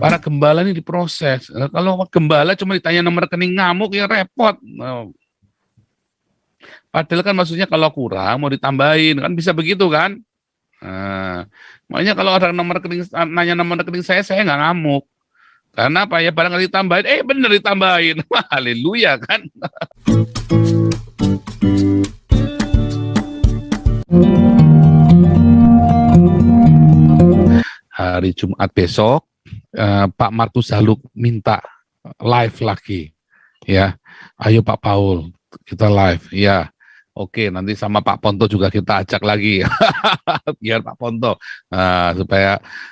Para gembala ini diproses. Kalau gembala cuma ditanya nomor rekening ngamuk ya repot. Padahal kan maksudnya kalau kurang mau ditambahin, kan bisa begitu kan? Nah, makanya kalau ada nomor rekening, nanya nomor rekening saya nggak ngamuk. Karena apa ya, barangkali ditambahin, bener ditambahin. Wah, haleluya kan? Hari Jumat besok, Pak Markus Haluk minta live lagi. Ya, ayo Pak Paul, kita live. Ya, oke, nanti sama Pak Ponto juga kita ajak lagi. Biar Pak Ponto,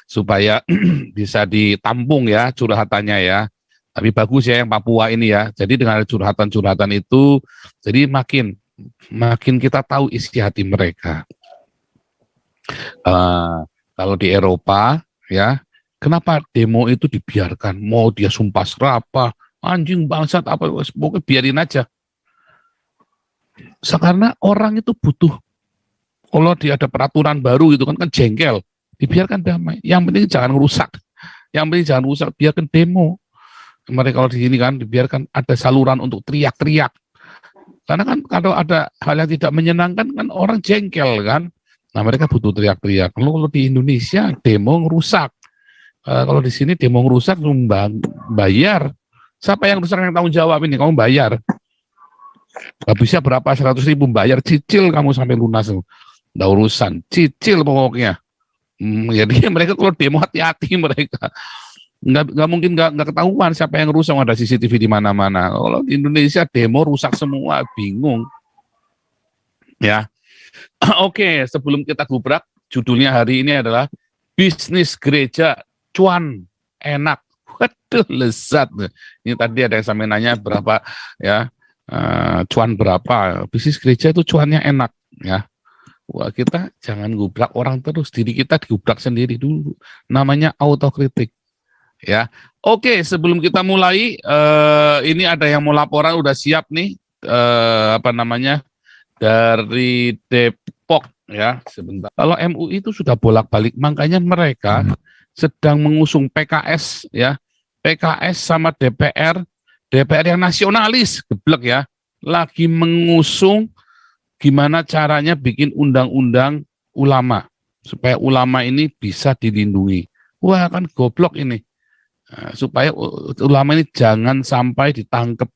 supaya bisa ditampung ya curhatannya ya. Tapi bagus ya yang Papua ini ya. Jadi dengan curhatan-curhatan itu, jadi makin kita tahu isi hati mereka. Kalau di Eropa ya, kenapa demo itu dibiarkan? Mau dia sumpah serapah, anjing bangsat apa, pokoknya biarin aja. Karena orang itu butuh, kalau dia ada peraturan baru itu kan jengkel, dibiarkan damai. Yang penting jangan rusak. Biarkan demo. Mereka kalau di sini kan dibiarkan ada saluran untuk teriak-teriak. Karena kan kalau ada hal yang tidak menyenangkan kan orang jengkel kan. Nah mereka butuh teriak-teriak. Kalau di Indonesia demo ngerusak. Kalau di sini demo ngerusak bayar. Siapa yang rusak yang tanggung jawab ini? Kamu bayar. Habisnya berapa? 100.000 bayar, cicil kamu sampai lunas. Nggak urusan, cicil pokoknya. Jadi mereka kalau demo hati-hati mereka. Nggak mungkin nggak ketahuan siapa yang rusak, ada CCTV di mana-mana. Kalau di Indonesia demo rusak semua, bingung. Ya. Oke, sebelum kita gubrak, judulnya hari ini adalah bisnis gereja cuan enak. Waduh, lezat. Ini tadi ada yang sampai nanya berapa ya, cuan berapa. Bisnis gereja itu cuannya enak ya. Wah, kita jangan gubrak orang terus, diri kita digubrak sendiri dulu. Namanya autokritik. Ya, oke. Sebelum kita mulai, ini ada yang mau laporan, udah siap nih, dari Depok ya. Sebentar. Kalau MUI itu sudah bolak-balik, makanya mereka sedang mengusung PKS ya, PKS sama DPR yang nasionalis, geblek ya, lagi mengusung gimana caranya bikin undang-undang ulama supaya ulama ini bisa dilindungi. Wah kan goblok ini. Supaya ulama ini jangan sampai ditangkap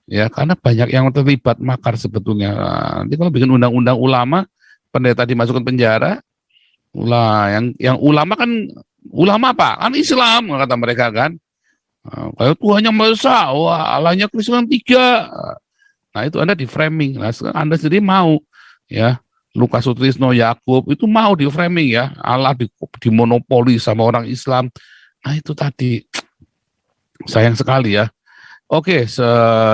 ya, karena banyak yang terlibat makar sebetulnya. Nanti kalau bikin undang-undang ulama, pendeta dimasukkan penjara, yang ulama kan ulama apa? Kan Islam kata mereka kan. Kalau Tuhannya Maha, wah Allahnya Kristen 3. Nah itu Anda di framing. Nah, Anda sendiri mau ya, Lukas Sutrisno, Yakub itu mau di framing ya, Allah dimonopoli sama orang Islam. Nah itu tadi, sayang sekali ya. Oke,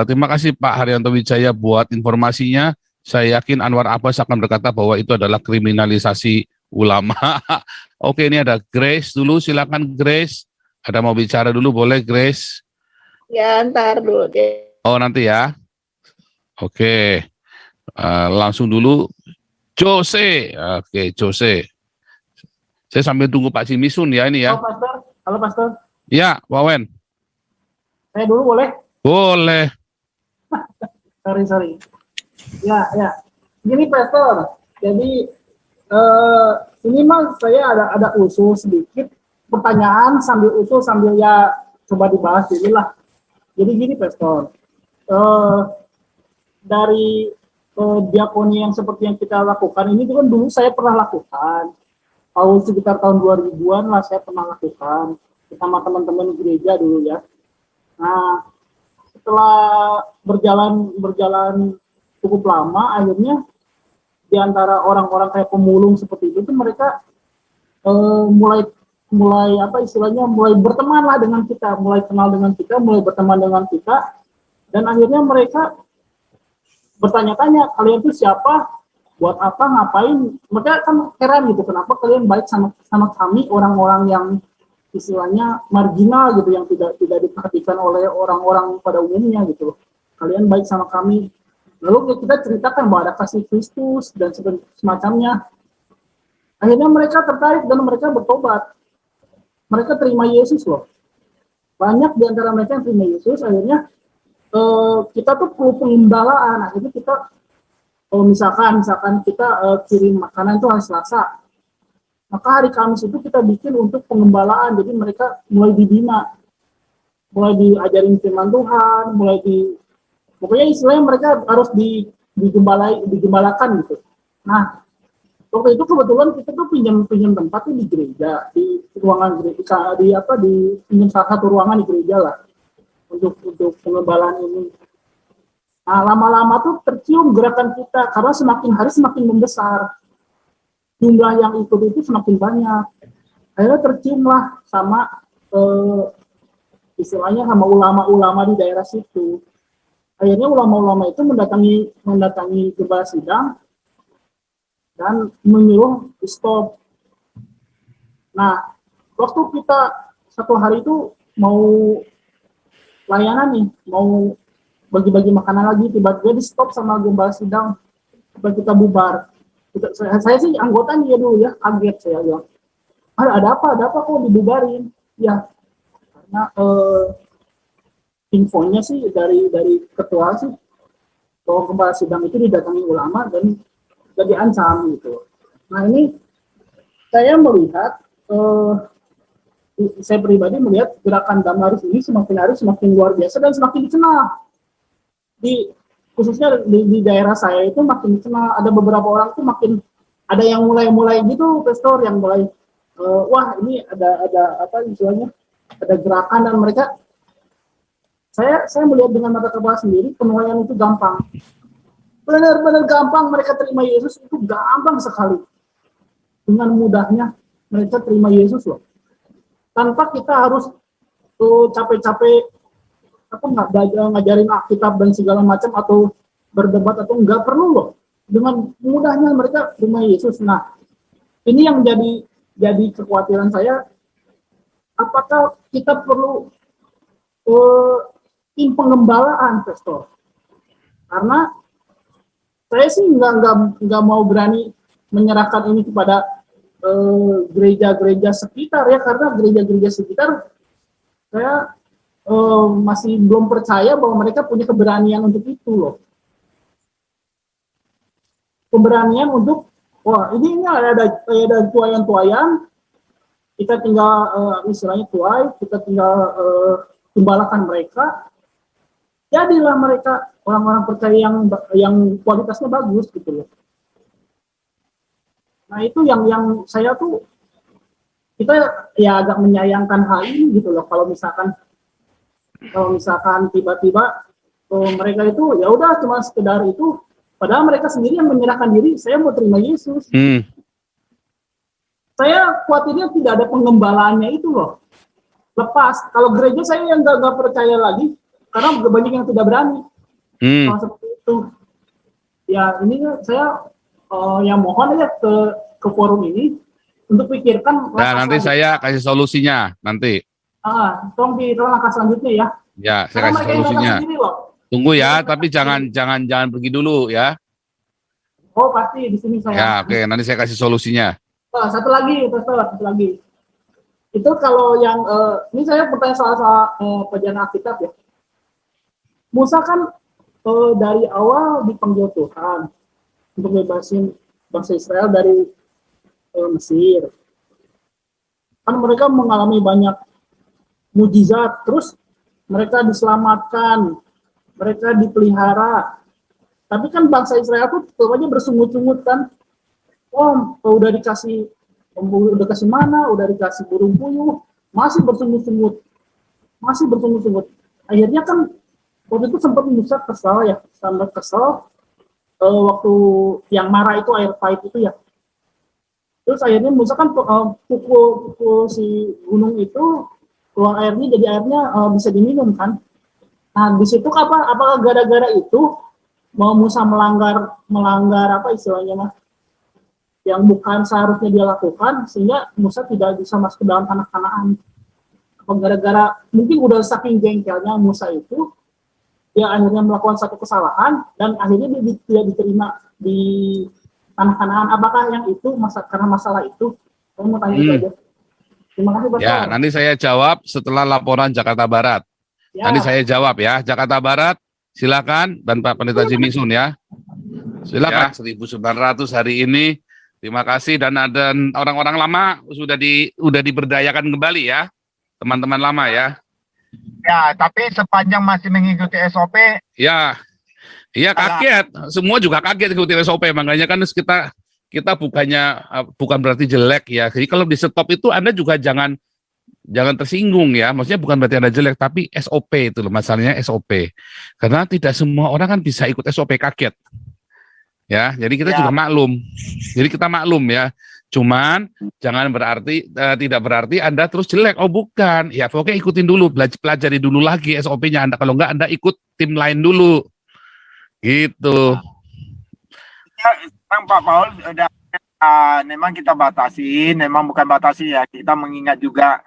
terima kasih Pak Haryanto Wijaya buat informasinya. Saya yakin Anwar Abbas akan berkata bahwa itu adalah kriminalisasi ulama. Oke, ini ada Grace dulu, silakan Grace. Ada mau bicara dulu, boleh Grace? Ya, ntar dulu deh. Oh, nanti ya. Oke, langsung dulu Jose. Oke, Jose. Saya sambil tunggu Pak Simisun ya ini ya. Halo Pastor. Ya, Wawen. Saya dulu boleh? Boleh. Sorry. Ya. Gini Pastor. Jadi ini mah saya ada usul sedikit, pertanyaan sambil usul sambil ya coba dibahas dulu lah. Jadi gini Pastor. Dari diakoni yang seperti yang kita lakukan ini kan dulu saya pernah lakukan. Sekitar tahun 2000-an lah saya pernah lakukan sama teman-teman gereja dulu ya. Nah, setelah berjalan cukup lama, akhirnya di antara orang-orang kayak pemulung seperti itu tuh mereka mulai berteman lah dengan kita, mulai kenal dengan kita, mulai berteman dengan kita, dan akhirnya mereka bertanya-tanya, kalian tuh siapa? Buat apa, ngapain? Mereka kan heran gitu, kenapa kalian baik sama kami, orang-orang yang istilahnya marginal gitu, yang tidak diperhatikan oleh orang-orang pada umumnya gitu. Kalian baik sama kami. Lalu kita ceritakan bahwa ada kasih Kristus dan semacamnya. Akhirnya mereka tertarik dan mereka bertobat. Mereka terima Yesus loh. Banyak di antara mereka yang terima Yesus. Akhirnya kita tuh perlu pengembalaan. Akhirnya kita misalkan kita kirim makanan itu hari Selasa, maka hari Kamis itu kita bikin untuk pengembalaan. Jadi mereka mulai dibina, mulai diajarin firman Tuhan, pokoknya istilahnya mereka harus digembalakan gitu. Nah, waktu itu kebetulan kita tuh pinjam tempat tuh di gereja, di ruangan gereja, di pinjam salah satu ruangan di gereja lah untuk pengembalaan ini. Nah, lama-lama tuh tercium gerakan kita karena semakin hari semakin membesar. Jumlah yang ikut itu semakin banyak. Akhirnya terciumlah sama istilahnya sama ulama-ulama di daerah situ. Akhirnya ulama-ulama itu mendatangi gembala sidang dan menyuruh stop. Nah, waktu kita satu hari itu mau layanan nih, mau bagi-bagi makanan lagi, tiba-tiba di stop sama gembala sidang supaya kita bubar. Saya sih anggotanya dulu ya, kaget saya bilang, ada apa kok dibubarin? Ya, karena infonya sih dari ketua sih bahwa gembala sidang itu didatangi ulama dan diancam gitu. Nah ini saya melihat, saya pribadi melihat gerakan Damaris ini semakin hari semakin luar biasa dan semakin dikenal. Khususnya di daerah saya itu makin dikenal. Ada beberapa orang tuh makin ada yang mulai gitu, pastor yang mulai wah ini ada apa istilahnya, ada gerakan dan mereka, saya melihat dengan mata kepala sendiri penuaian itu gampang, benar-benar gampang. Mereka terima Yesus itu gampang sekali, dengan mudahnya mereka terima Yesus loh, tanpa kita harus capek-capek ngajarin Alkitab dan segala macam atau berdebat atau nggak perlu loh. Dengan mudahnya mereka terima Yesus. Nah, ini yang jadi kekhawatiran saya. Apakah kita perlu tim pengembalaan, pastor? Karena saya sih nggak mau berani menyerahkan ini kepada gereja-gereja sekitar ya, karena gereja-gereja sekitar saya masih belum percaya bahwa mereka punya keberanian untuk itu loh. Keberanian untuk, wah ini ada tuayan, kita tinggal istilahnya tuai, kita tinggal gembalakan mereka, jadilah mereka orang-orang percaya yang kualitasnya bagus gitu loh. Nah itu yang saya tuh, kita ya agak menyayangkan hal ini gitu loh. Kalau misalkan tiba-tiba mereka itu ya udah cuma sekedar itu, padahal mereka sendiri yang menyerahkan diri, saya mau terima Yesus. Saya khawatirnya tidak ada pengembalaannya itu loh. Lepas kalau gereja saya yang nggak percaya lagi karena banyak yang tidak berani. Kalau seperti itu, ya ini saya yang mohon aja ke forum ini untuk pikirkan. Nah, nanti saya kasih solusinya nanti. Tolong langkah selanjutnya ya. Ya, saya kasih solusinya. Tunggu ya, tapi jangan pergi dulu ya. Oh pasti di sini saya. Ya, oke, nanti saya kasih solusinya. Satu lagi. Itu kalau yang ini saya bertanya soal pelajaran Alkitab ya. Musa kan dari awal dipanggil Tuhan untuk bebasin bangsa Israel dari Mesir. Kan mereka mengalami banyak mujizat, terus mereka diselamatkan, mereka dipelihara. Tapi kan bangsa Israel tuh pokoknya bersungut-sungut kan. Udah dikasih mana, udah dikasih burung puyuh, masih bersungut-sungut. Akhirnya kan waktu itu sempat Musa kesal waktu yang marah itu air pahit itu ya. Terus akhirnya Musa kan pukul si gunung itu, keluar airnya, jadi airnya bisa diminum kan. Nah di situ apakah gara-gara itu mau Musa melanggar apa istilahnya mah, yang bukan seharusnya dia lakukan, sehingga Musa tidak bisa masuk ke dalam tanah Kanaan. Gara-gara mungkin udah saking jengkelnya Musa itu, dia akhirnya melakukan satu kesalahan dan akhirnya dia tidak diterima di tanah Kanaan. Apakah yang itu karena masalah itu? Saya mau tanya itu aja. Terima kasih Pak. Ya, nanti saya jawab setelah laporan Jakarta Barat. Ya. Nanti saya jawab ya. Jakarta Barat, silakan, dan Pak Pendeta Jimisun ya. Silakan. 1.900 hari ini. Terima kasih, dan ada orang-orang lama sudah diberdayakan kembali ya, teman-teman lama ya. Ya, tapi sepanjang masih mengikuti SOP. Ya, iya kaget. Semua juga kaget ikuti SOP. Makanya kan kita bukan berarti jelek ya. Jadi kalau di stop itu Anda juga jangan tersinggung ya. Maksudnya bukan berarti Anda jelek, tapi SOP itu loh, masalahnya SOP. Karena tidak semua orang kan bisa ikut SOP, kaget. Ya, jadi kita juga maklum. Jadi kita maklum ya. Cuman jangan berarti tidak berarti Anda terus jelek. Oh bukan. Ya pokoknya ikutin dulu, pelajari dulu lagi SOP-nya Anda. Kalau enggak Anda ikut tim lain dulu. Gitu. Ya, sekarang Pak Paul udah memang kita batasi, memang bukan batasi ya. Kita mengingat juga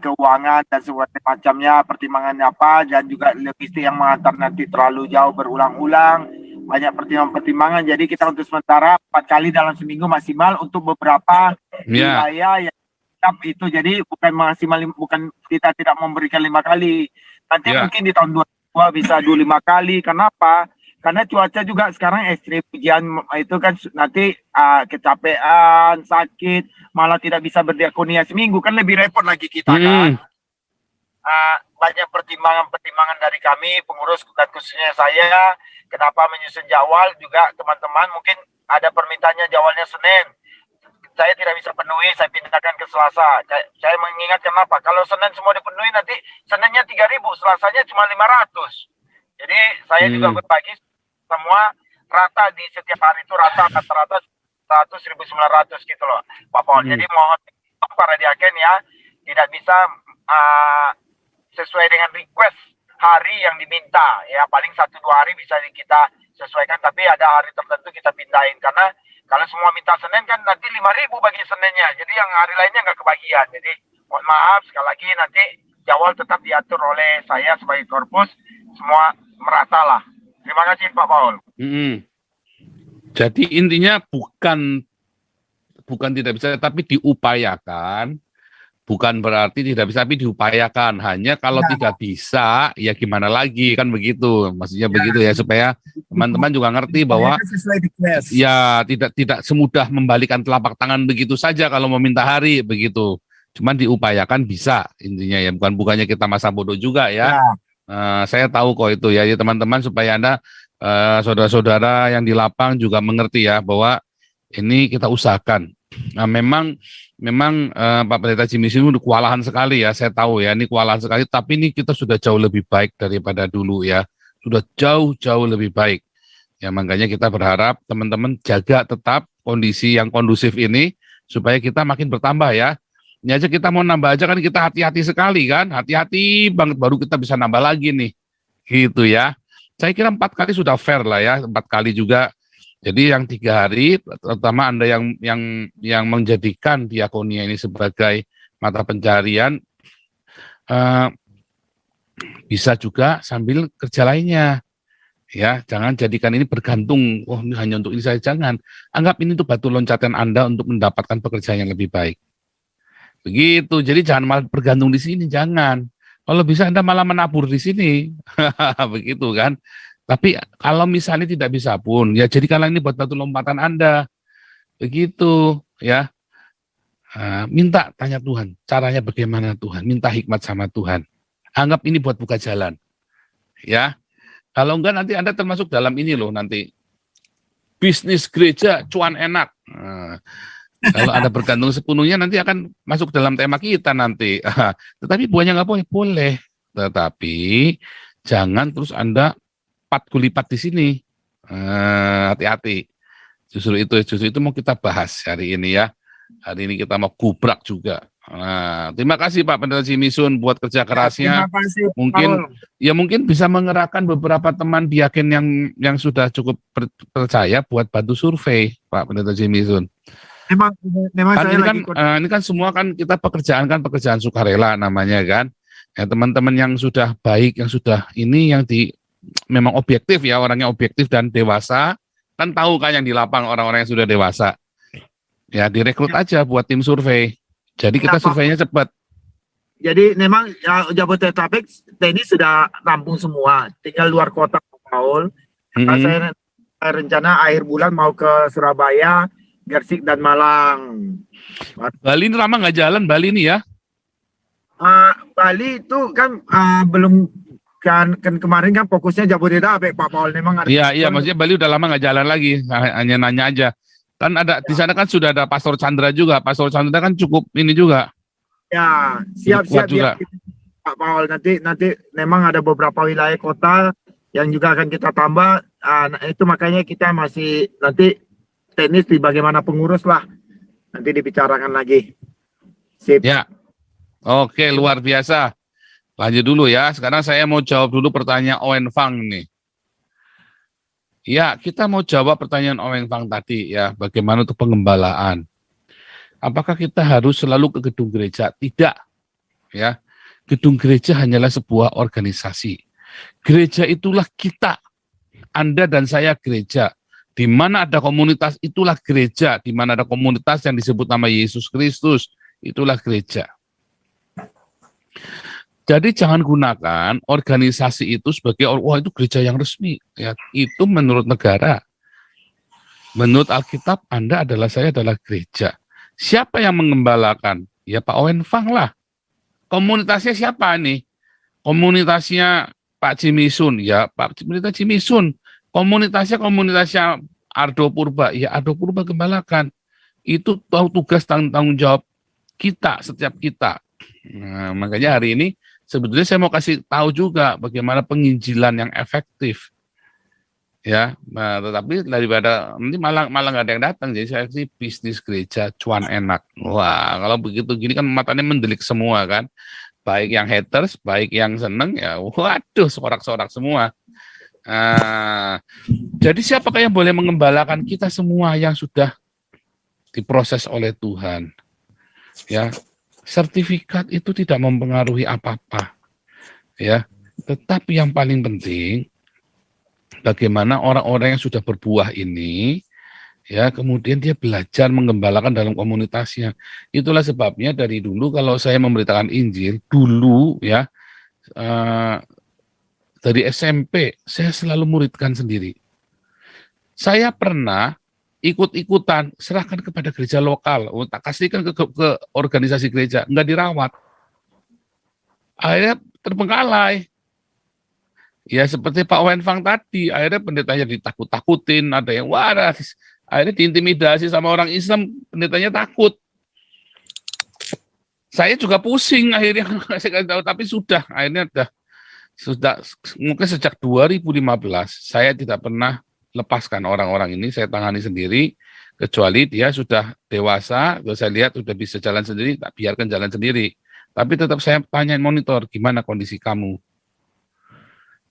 keuangan dan segala macamnya, pertimbangannya apa, dan juga logistik yang mengantar nanti terlalu jauh berulang-ulang. Banyak pertimbangan, jadi kita untuk sementara 4 kali dalam seminggu maksimal untuk beberapa wilayah yang itu. Jadi bukan maksimal, bukan kita tidak memberikan 5 kali. Nanti mungkin di tahun 2022 bisa 25 kali. Kenapa? Karena cuaca juga sekarang ekstrim, hujan itu kan nanti kecapean, sakit, malah tidak bisa berdiakonia seminggu, kan lebih repot lagi kita kan. Banyak pertimbangan dari kami, pengurus, dan khususnya saya, kenapa menyusun jadwal juga teman-teman, mungkin ada permintaannya jadwalnya Senin. Saya tidak bisa penuhi, saya pindahkan ke Selasa. Saya mengingat kenapa, kalau Senin semua dipenuhi, nanti Seninnya 3.000, Selasanya cuma 500. Jadi saya juga berbagi semua rata di setiap hari itu rata-rata 100.900 gitu loh Pak Paul. Jadi mohon para diaken ya, tidak bisa sesuai dengan request hari yang diminta ya, paling 1-2 hari bisa kita sesuaikan, tapi ada hari tertentu kita pindahin, karena kalau semua minta Senin kan nanti 5.000 bagi Seninnya, jadi yang hari lainnya nggak kebagian. Jadi mohon maaf sekali lagi, nanti jadwal tetap diatur oleh saya sebagai korpus, semua merata lah. Terima kasih Pak Paul. Jadi intinya bukan tidak bisa, tapi diupayakan. Bukan berarti tidak bisa, tapi diupayakan. Hanya kalau tidak bisa, ya gimana lagi, kan begitu. Maksudnya begitu ya, supaya teman-teman juga ngerti bahwa ya tidak semudah membalikan telapak tangan begitu saja kalau meminta hari begitu. Cuman diupayakan bisa, intinya ya. Bukannya kita masa bodoh juga ya. Saya tahu kok itu ya, teman-teman, supaya Anda saudara-saudara yang di lapang juga mengerti ya, bahwa ini kita usahakan. Nah, memang Pak Pendeta Jimisun itu kewalahan sekali ya, saya tahu ya, ini kewalahan sekali, tapi ini kita sudah jauh lebih baik daripada dulu ya, sudah jauh lebih baik. Ya makanya kita berharap teman-teman jaga tetap kondisi yang kondusif ini, supaya kita makin bertambah ya. Ini aja kita mau nambah aja kan kita hati-hati sekali kan, hati-hati banget, baru kita bisa nambah lagi nih, gitu ya. Saya kira 4 kali sudah fair lah ya, 4 kali juga. Jadi yang 3 hari, terutama Anda yang menjadikan diakonia ini sebagai mata pencarian, bisa juga sambil kerja lainnya. Ya, jangan jadikan ini bergantung, ini hanya untuk ini saja, jangan. Anggap ini tuh batu loncatan Anda untuk mendapatkan pekerjaan yang lebih baik. Begitu, jadi jangan malah bergantung di sini, jangan. Kalau bisa Anda malah menabur di sini, begitu kan. Tapi kalau misalnya tidak bisa pun, ya jadikanlah ini buat batu lompatan Anda. Begitu, ya. Minta, tanya Tuhan, caranya bagaimana Tuhan, minta hikmat sama Tuhan. Anggap ini buat buka jalan. Ya. Kalau enggak nanti Anda termasuk dalam ini loh nanti. Bisnis gereja cuan enak. Kalau Anda bergantung sepenuhnya nanti akan masuk dalam tema kita nanti. Tetapi buahnya nggak boleh. Boleh. Tetapi jangan terus Anda lipat di sini. Hati-hati. Justru itu mau kita bahas hari ini ya. Hari ini kita mau gubrak juga. Terima kasih Pak Pendeta Jimisun buat kerja kerasnya. Terima kasih, Mungkin bisa mengerahkan beberapa teman diaken yang sudah cukup percaya buat bantu survei Pak Pendeta Jimisun. Memang Kan saya ini kan lagi ini kan semua kan kita pekerjaan sukarela namanya kan. Ya, teman-teman yang sudah baik, yang sudah ini yang memang objektif ya, orangnya objektif dan dewasa, Kan tahu kan yang di lapang orang-orang yang sudah dewasa. Ya, direkrut aja buat tim survei. Jadi kita Ya, Pak. surveinya cepat. Jadi memang ya, Jabodetabek TNI sudah rampung semua, tinggal luar kota Pak Paul. Mm-mm. Saya rencana akhir bulan mau ke Surabaya, Gersik dan Malang. Bali ini lama nggak jalan, Bali ini ya. Bali itu kan belum kan kemarin kan fokusnya Jabodetabek Pak Paul, memang ada. Iya, maksudnya Bali udah lama nggak jalan lagi, hanya nanya aja. Kan ada di sana kan sudah ada Pastor Chandra juga. Pastor Chandra kan cukup ini juga. Ya, siap-siap juga. Pak Paul, nanti memang ada beberapa wilayah kota yang juga akan kita tambah. Itu makanya kita masih nanti teknis di bagaimana pengurus lah. Nanti dibicarakan lagi. Sip. Ya. Oke, luar biasa. Lanjut dulu ya. Sekarang saya mau jawab dulu pertanyaan Owen Fang nih. Ya, kita mau jawab pertanyaan Owen Fang tadi ya. Bagaimana untuk pengembalaan? Apakah kita harus selalu ke gedung gereja? Tidak. Ya. Gedung gereja hanyalah sebuah organisasi. Gereja itulah kita. Anda dan saya gereja. Di mana ada komunitas, itulah gereja. Di mana ada komunitas yang disebut nama Yesus Kristus, itulah gereja. Jadi jangan gunakan organisasi itu sebagai, wah itu gereja yang resmi. Ya, itu menurut negara. Menurut Alkitab, Anda adalah, saya adalah gereja. Siapa yang mengembalakan? Ya Pak Owen Fang lah. Komunitasnya siapa nih? Komunitasnya Pak Jimisun, ya Pak Jimisun. Komunitasnya Ardo Purba, ya Ardo Purba gembalakan. Itu tahu tugas tanggung jawab kita, setiap kita. Nah, makanya hari ini sebetulnya saya mau kasih tahu juga bagaimana penginjilan yang efektif. Ya, nah, tetapi daripada nanti malah nggak ada yang datang, jadi saya sih bisnis gereja cuan enak. Wah, kalau begitu gini kan matanya mendelik semua kan, baik yang haters, baik yang seneng ya, waduh, sorak-sorak semua. Jadi siapakah yang boleh mengembalakan? Kita semua yang sudah diproses oleh Tuhan. Ya, sertifikat itu tidak mempengaruhi apa-apa. Ya, tetapi yang paling penting bagaimana orang-orang yang sudah berbuah ini, ya kemudian dia belajar menggembalakan dalam komunitasnya. Itulah sebabnya dari dulu kalau saya memberitakan Injil, dulu ya, dari SMP, saya selalu muridkan sendiri. Saya pernah ikut-ikutan, serahkan kepada gereja lokal, tak kasihkan ke organisasi gereja, enggak dirawat. Akhirnya terbengkalai. Ya seperti Pak Owen Fang tadi, akhirnya pendetanya ditakut-takutin, ada yang waras, akhirnya diintimidasi sama orang Islam, pendetanya takut. Saya juga pusing akhirnya, saya tahu, tapi akhirnya sudah mungkin sejak 2015 saya tidak pernah lepaskan orang-orang ini, saya tangani sendiri, kecuali dia sudah dewasa, saya lihat sudah bisa jalan sendiri, tak biarkan jalan sendiri. Tapi tetap saya tanyain monitor, gimana kondisi kamu?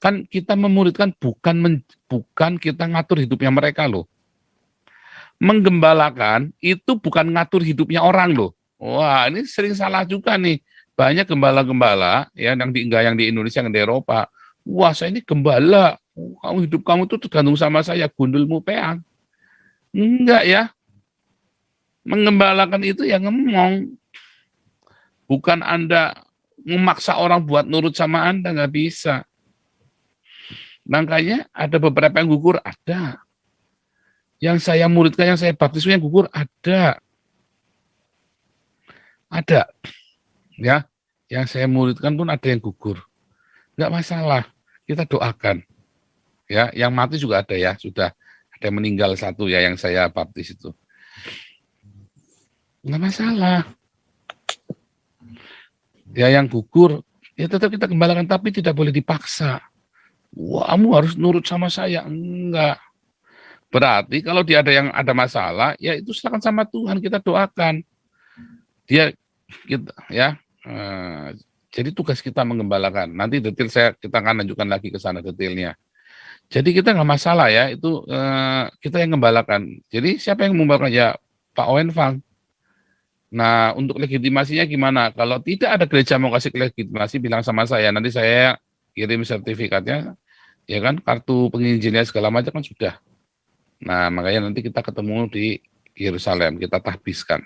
Kan kita memuridkan bukan kita ngatur hidupnya mereka loh. Menggembalakan itu bukan ngatur hidupnya orang loh. Wah, ini sering salah juga nih. Banyak gembala-gembala ya yang di Indonesia, yang di Eropa. Wah, saya ini gembala. Hidup kamu tuh tergantung sama saya, gundulmu peang. Enggak ya. Menggembalakan itu ya ngemong. Bukan Anda memaksa orang buat nurut sama Anda, nggak bisa. Makanya ada beberapa yang gugur, ada. Yang saya muridkan, yang saya baptiskan yang gugur, ada. Ada. Ya, yang saya muridkan pun ada yang gugur. Enggak masalah, kita doakan. Ya, yang mati juga ada ya, sudah ada yang meninggal satu ya yang saya baptis itu. Enggak masalah. Ya, yang gugur, ya tetap kita gembalakan, tapi tidak boleh dipaksa. Wah, kamu harus nurut sama saya. Enggak. Berarti kalau dia ada masalah, ya itu silakan sama Tuhan, kita doakan. Dia kita ya. Jadi tugas kita menggembalakan. Nanti detail kita akan lanjutkan lagi ke sana detailnya. Jadi kita nggak masalah ya, itu kita yang gembalakan. Jadi siapa yang membalakan? Ya Pak Owen Fang. Nah, untuk legitimasinya gimana? Kalau tidak ada gereja mau kasih legitimasi, bilang sama saya. Nanti saya kirim sertifikatnya, ya kan, kartu penginjilnya segala macam kan sudah. Nah, makanya nanti kita ketemu di Yerusalem, kita tahbiskan.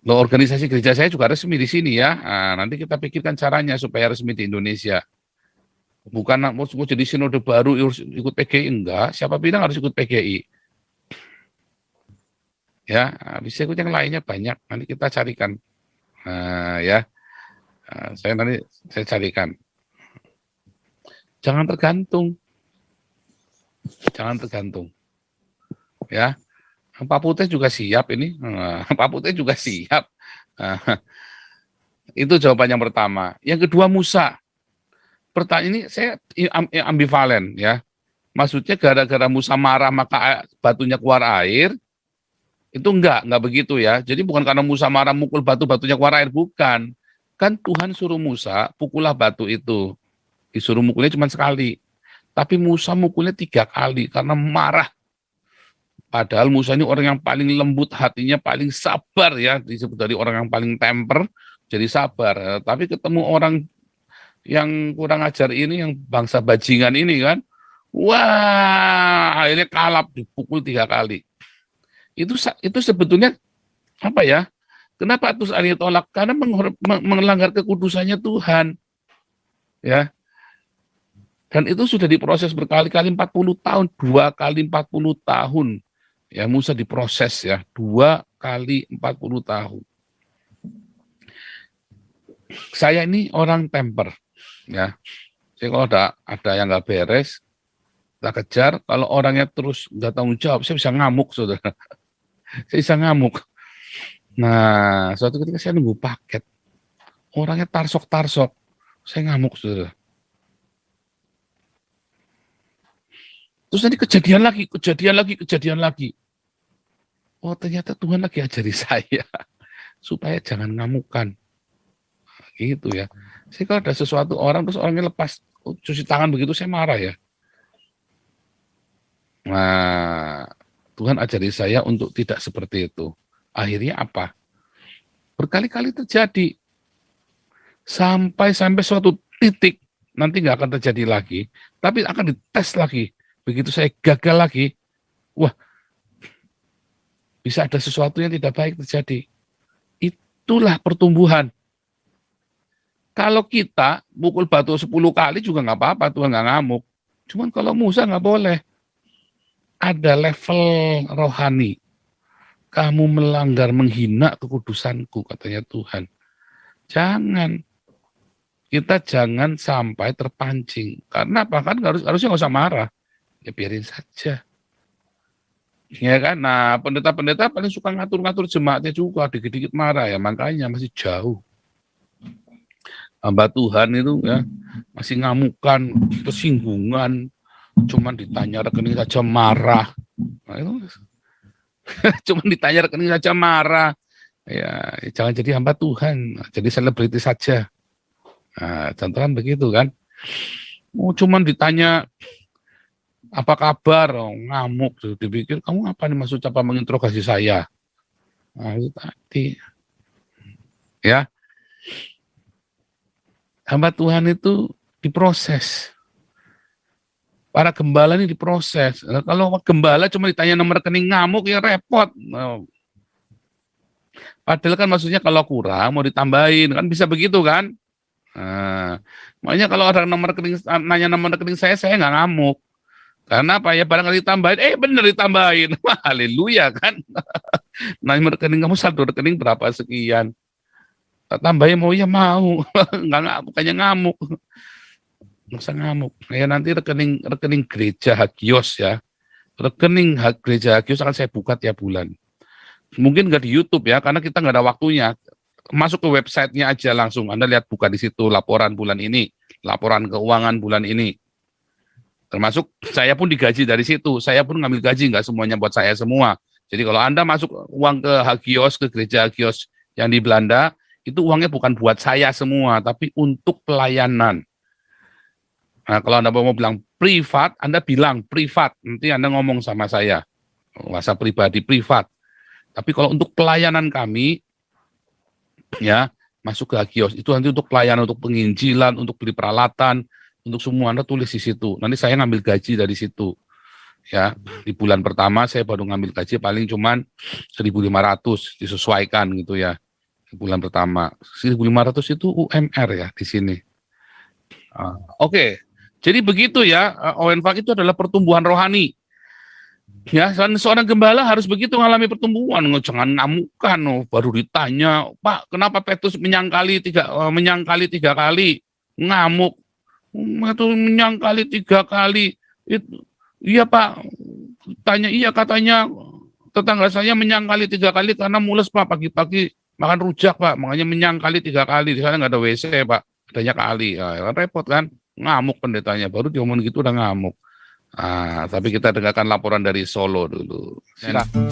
Loh, organisasi gereja saya juga resmi di sini ya. Nah, nanti kita pikirkan caranya supaya resmi di Indonesia. Bukan mau jadi sinode baru ikut PGI, enggak. Siapa bilang harus ikut PGI? Ya, bisa ikut yang lainnya banyak. Nanti kita carikan. Ya, saya carikan. Jangan tergantung. Ya, Pak Putih juga siap ini. Pak Putih juga siap. Itu jawaban yang pertama. Yang kedua, Musa. Pertanyaan ini saya ambivalen ya. Maksudnya gara-gara Musa marah maka batunya keluar air, itu enggak begitu ya. Jadi bukan karena Musa marah mukul batunya keluar air, bukan. Kan Tuhan suruh Musa, pukullah batu itu. Disuruh mukulnya cuma sekali. Tapi Musa mukulnya 3 kali karena marah. Padahal Musa ini orang yang paling lembut hatinya, paling sabar ya. Disebut dari orang yang paling temper, jadi sabar. Tapi ketemu orang yang kurang ajar ini, yang bangsa bajingan ini kan, wah, akhirnya kalap, dipukul 3 kali. Itu sebetulnya apa ya? Kenapa terus Ali tolak? Karena melanggar kekudusannya Tuhan, ya. Dan itu sudah diproses berkali-kali 40 tahun, 2 kali 40 tahun. Ya, Musa diproses ya, 2 kali 40 tahun. Saya ini orang temper, ya. Jadi kalau ada yang nggak beres, kita kejar. Kalau orangnya terus nggak tanggung jawab, saya bisa ngamuk, saudara. Saya bisa ngamuk. Nah, suatu ketika saya nunggu paket, orangnya tarsok, saya ngamuk, saudara. Terus nanti kejadian lagi. Oh, ternyata Tuhan lagi ajari saya supaya jangan ngamukan. Gitu ya. Saya kalau ada sesuatu orang terus orangnya lepas cuci tangan begitu, saya marah ya. Nah, Tuhan ajari saya untuk tidak seperti itu. Akhirnya apa? Berkali-kali terjadi. Sampai suatu titik nanti nggak akan terjadi lagi, tapi akan dites lagi. Begitu saya gagal lagi, wah, bisa ada sesuatu yang tidak baik terjadi. Itulah pertumbuhan. Kalau kita mukul batu 10 kali juga nggak apa-apa, Tuhan nggak ngamuk. Cuman kalau Musa nggak boleh. Ada level rohani. Kamu melanggar, menghina kekudusanku, katanya Tuhan. Jangan. Kita jangan sampai terpancing. Karena apa? Kan harusnya nggak usah marah. Ya biarin saja. Ya kan? Nah, pendeta-pendeta paling suka ngatur-ngatur jemaatnya juga, dikit-dikit marah ya, makanya masih jauh. Hamba Tuhan itu ya masih ngamukan, kesinggungan, cuman ditanya rekening saja marah. Nah, itu cuman ditanya rekening saja marah. Ya, jangan jadi hamba Tuhan, jadi selebriti saja. Nah, contohnya begitu kan. Oh, cuman ditanya apa kabar, oh, ngamuk, dipikir kamu apa nih maksud apa menginterogasi saya. Nah, itu tadi. Ya. Hamba Tuhan itu diproses. Para gembala ini diproses. Kalau gembala cuma ditanya nomor rekening ngamuk ya repot. Padahal kan maksudnya kalau kurang mau ditambahin, kan bisa begitu kan. Nah, makanya kalau ada nanya nomor rekening saya nggak ngamuk. Karena apa ya, barangkali ditambahin, bener ditambahin. Wah, haleluya kan. Nomor rekening kamu saldo rekening berapa sekian. Tambahin mau ya mau. Nggak, bukannya ngamuk. Nggak usah ngamuk. Ya nanti rekening gereja Hagios ya. Rekening gereja Hagios akan saya buka tiap bulan. Mungkin nggak di YouTube ya, karena kita nggak ada waktunya. Masuk ke websitenya aja langsung. Anda lihat buka di situ laporan bulan ini, laporan keuangan bulan ini. Termasuk saya pun digaji dari situ. Saya pun ngambil gaji, nggak semuanya buat saya semua. Jadi kalau Anda masuk uang ke Hagios, ke gereja Hagios yang di Belanda, itu uangnya bukan buat saya semua, tapi untuk pelayanan. Nah, kalau Anda mau bilang privat, Anda bilang privat. Nanti Anda ngomong sama saya. WhatsApp pribadi privat. Tapi kalau untuk pelayanan kami, ya masuk ke Hagios, itu nanti untuk pelayanan, untuk penginjilan, untuk beli peralatan, untuk semua Anda tulis di situ. Nanti saya ngambil gaji dari situ. Ya, di bulan pertama saya baru ngambil gaji paling cuman 1.500 disesuaikan gitu ya. Di bulan pertama 1.500 itu UMR ya di sini. Oke. Jadi begitu ya, ONFAK itu adalah pertumbuhan rohani. Ya, seorang gembala harus begitu mengalami pertumbuhan, jangan namukan, baru ditanya, Pak, kenapa Petrus menyangkali tiga kali, ngamuk, itu menyangkali 3 kali, itu, iya Pak, tanya iya katanya tetangga saya menyangkali 3 kali karena mules Pak, pagi-pagi makan rujak Pak, makanya menyangkali 3 kali, di sana nggak ada WC Pak, adanya kali, ya, repot kan, ngamuk pendetanya, baru diomongin gitu udah ngamuk. Tapi kita dengarkan laporan dari Solo dulu. Silakan.